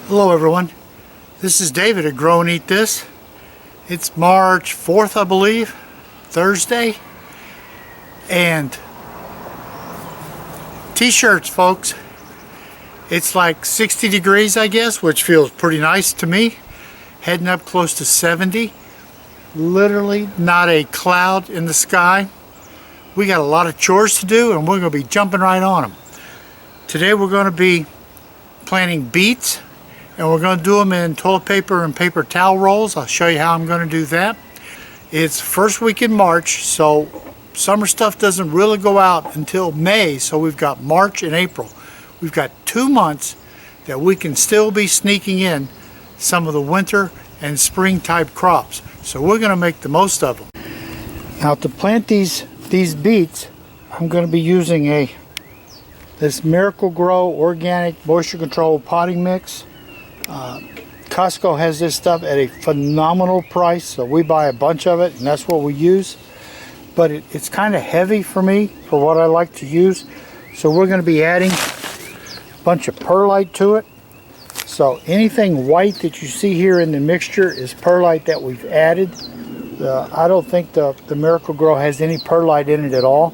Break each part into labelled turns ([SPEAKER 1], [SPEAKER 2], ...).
[SPEAKER 1] Hello everyone, this is David at Grow and Eat This. It's March 4th, I believe, Thursday. And t-shirts, folks. It's like 60 degrees, I guess, which feels pretty nice to me. Heading up close to 70. Literally not a cloud in the sky. We got a lot of chores to do and we're going to be jumping right on them. Today we're going to be planting beets. And we're going to do them in toilet paper and paper towel rolls. I'll show you how I'm going to do that. It's first week in March, so summer stuff doesn't really go out until May, so we've got March and April. We've got 2 months that we can still be sneaking in some of the winter and spring type crops. So we're going to make the most of them. Now to plant these beets, I'm going to be using this Miracle Grow organic moisture control potting mix. Costco has this stuff at a phenomenal price, so we buy a bunch of it and that's what we use. But it's kind of heavy for me for what I like to use, so we're going to be adding a bunch of perlite to it. So anything white that you see here in the mixture is perlite that we've added. I don't think the Miracle Grow has any perlite in it at all,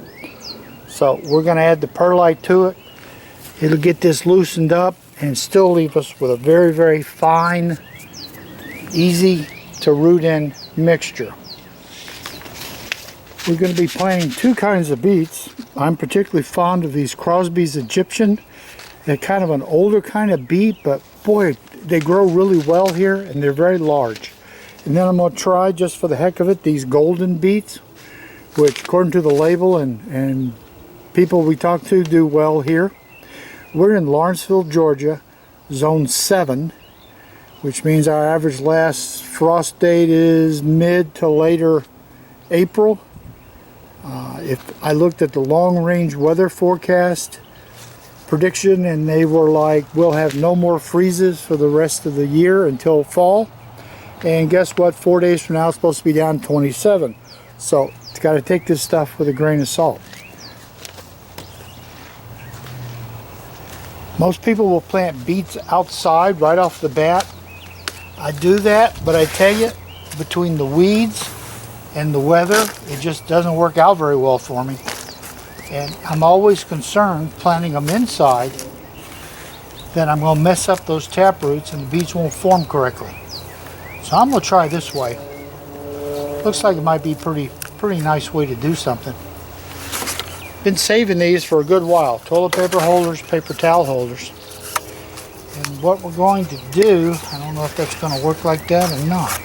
[SPEAKER 1] so we're going to add the perlite to it. It'll get this loosened up and still leave us with a very, very fine, easy to root in mixture. We're going to be planting 2 kinds of beets. I'm particularly fond of these Crosby's Egyptian. They're kind of an older kind of beet, but boy, they grow really well here and they're very large. And then I'm going to try, just for the heck of it, these golden beets, which according to the label and people we talk to do well here. We're in Lawrenceville, Georgia, zone 7, which means our average last frost date is mid to later April. If I looked at the long-range weather forecast prediction, and they were like, we'll have no more freezes for the rest of the year until fall. And guess what? 4 days from now it's supposed to be down 27. So it's got to take this stuff with a grain of salt. Most people will plant beets outside right off the bat. I do that, but I tell you, between the weeds and the weather, it just doesn't work out very well for me. And I'm always concerned planting them inside that I'm going to mess up those tap roots and the beets won't form correctly. So I'm going to try this way. Looks like it might be pretty nice way to do something. Been saving these for a good while. Toilet paper holders, paper towel holders. And what we're going to do, I don't know if that's going to work like that or not.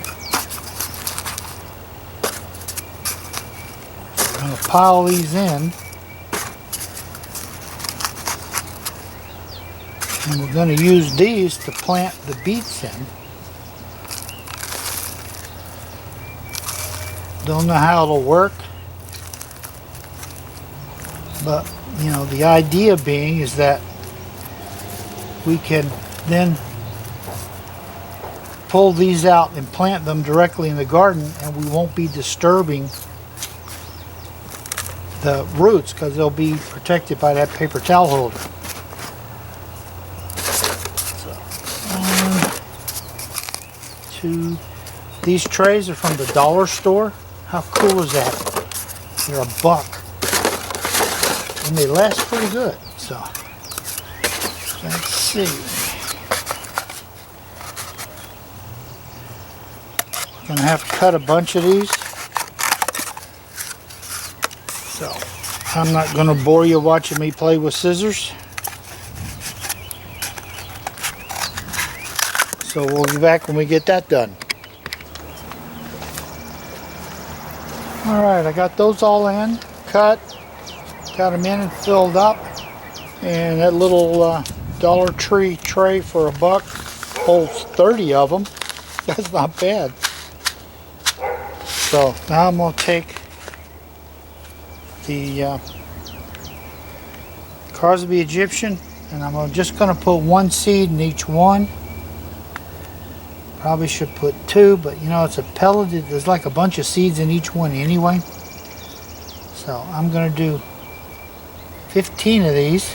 [SPEAKER 1] I'm going to pile these in. And we're going to use these to plant the beets in. Don't know how it'll work. But, you know, the idea being is that we can then pull these out and plant them directly in the garden, and we won't be disturbing the roots because they'll be protected by that paper towel holder. So, 1, 2. These trays are from the dollar store. How cool is that? They're $1. And they last pretty good. So let's see. Gonna have to cut a bunch of these. So I'm not gonna bore you watching me play with scissors. So we'll be back when we get that done. Alright, I got those all in, cut. Got them in and filled up, and that little Dollar Tree tray for $1 holds 30 of them. That's not bad. So now I'm going to take the Crosby Egyptian, and I'm just going to put 1 seed in each one. Probably should put 2, but you know, it's a pelleted. There's like a bunch of seeds in each one anyway. So I'm going to do 15 of these.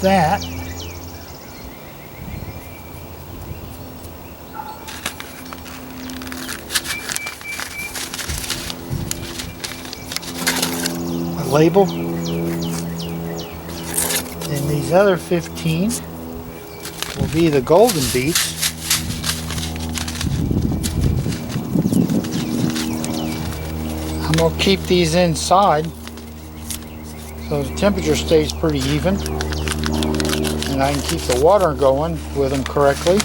[SPEAKER 1] that. A label. And these other 15 will be the golden beets. I'm going to keep these inside so the temperature stays pretty even and I can keep the water going with them correctly.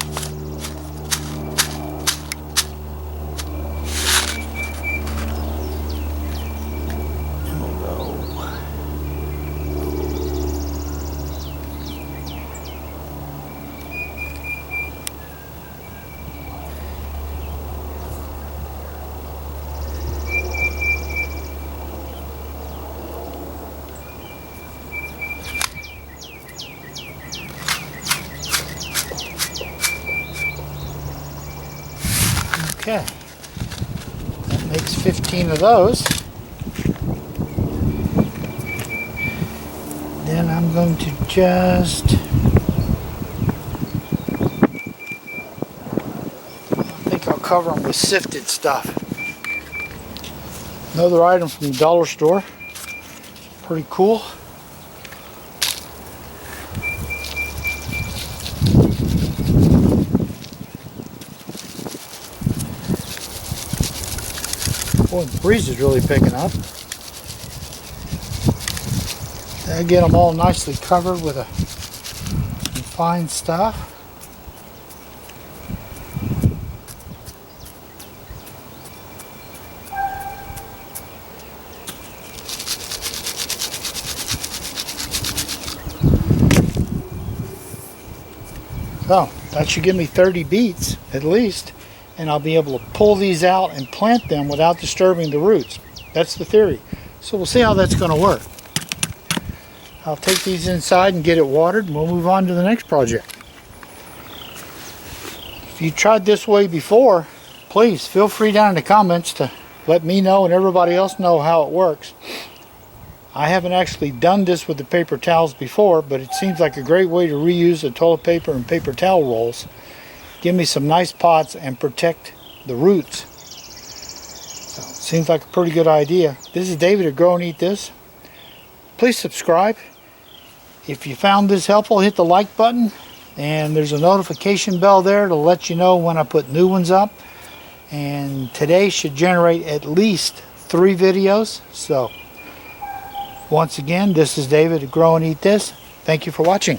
[SPEAKER 1] Okay, that makes 15 of those. Then I'm going to just, I think I'll cover them with sifted stuff. Another item from the dollar store, pretty cool. Boy, the breeze is really picking up. I get them all nicely covered with some fine stuff. So that should give me 30 beets at least. And I'll be able to pull these out and plant them without disturbing the roots. That's the theory. So we'll see how that's going to work. I'll take these inside and get it watered and we'll move on to the next project. If you tried this way before, please feel free down in the comments to let me know and everybody else know how it works. I haven't actually done this with the paper towels before, but it seems like a great way to reuse the toilet paper and paper towel rolls. Give me some nice pots and protect the roots. So, seems like a pretty good idea. This is David at Grow and Eat This. Please subscribe. If you found this helpful, hit the like button. And there's a notification bell there to let you know when I put new ones up. And today should generate at least 3 videos. So, once again, this is David at Grow and Eat This. Thank you for watching.